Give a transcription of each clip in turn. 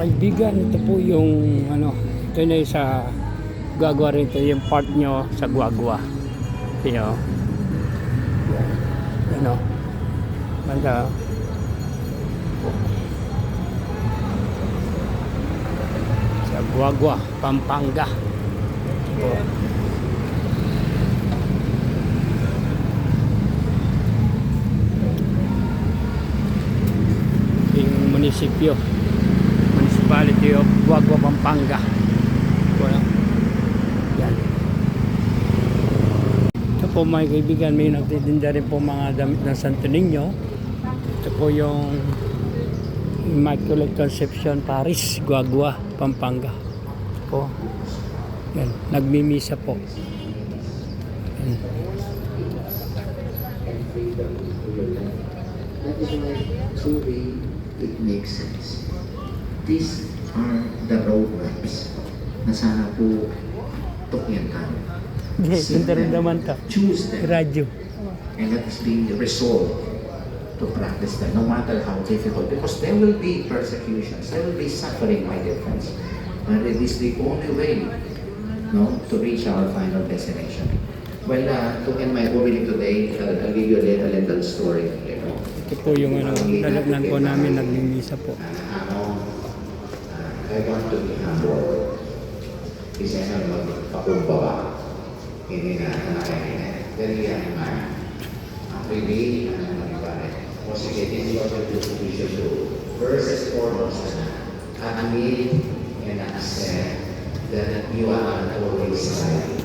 kaibigan, ito po yung ano, ito na yung sa gagawa rin, ito yung part nyo sa Guagua. Ito nyo. Ano, banda. Sa Guagua, Pampanga. Yung munisipyo, municipality of Guagua, Pampanga. Yan. Ito po mga kaibigan, may nagtitinda rin po mga damit ng Santo Niño. Ito po yung Immaculate Conception Paris, Guagua, Pampanga. Ito po. Yan, nagmimisa po. Yan. That is why truly it makes sense. These are the roadmaps na sana po tukyan tayo. Yes, hindi rin naman ito. Choose them. Radyo. And let us be resolved to practice them, no matter how difficult. Because there will be persecutions, there will be suffering, my dear friends. But it is the only way, no, to reach our final destination. Well, to end my opening today, I'll give you a little story. Ito po yung ano, lalagnan po namin, nagmimisa po. I want to be humble. Isa na magpakumbaba. Hindi na nakakaya. Very young man. Pwede, o sige, this is what we should do. First and foremost, admit and accept that you are always right.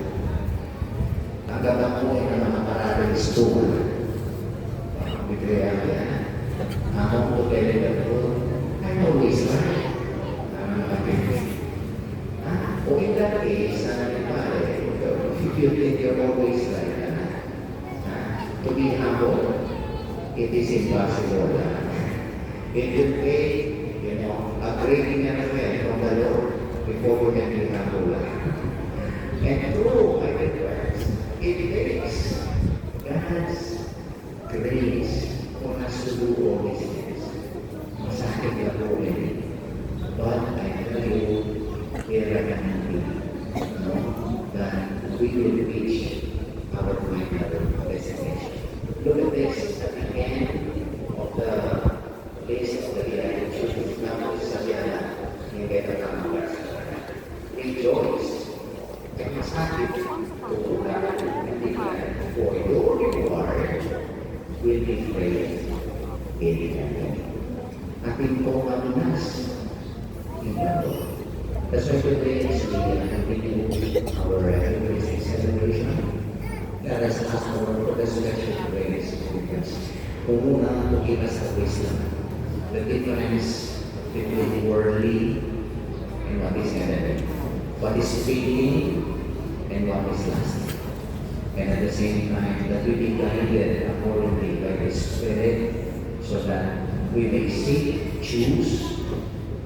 Hanggang ako ay nakaparating stool. Bigyan yan. Ako po kailan ko, I'm always right. O in that case, if you think you're always right, to be humble, it is impossible. It will take, a breaking and from the Lord before we can be humble. And true, my friends, it takes God's grace for us to do all these things. Masakit na po ulit. But I tell you, that we will reach our final destination. Look at this at the end of the list of the beatitudes. Now, rejoice and masakit for your reward will be great in heaven. Ating po mabinas in the Lord. That's why today is we continue our Eucharistic celebration. Let us ask for the resurrection grace because kung una to give us the wisdom, the difference between worldly and what is heaven, what is fleeting and what is lasting. And at the same time, that we be guided accordingly by the Spirit so that we may seek, choose,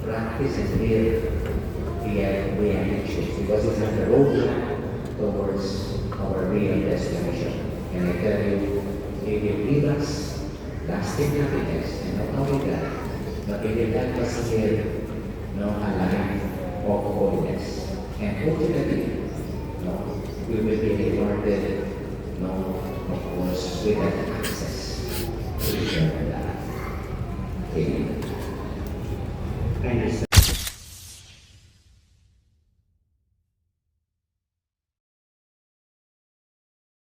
practice, and live we have to choose because it's on the road towards our real destination. And I tell you, it will give us lasting happiness and not only that, but it will help us live a life of holiness. And ultimately, we will be rewarded, of course, with that access to eternal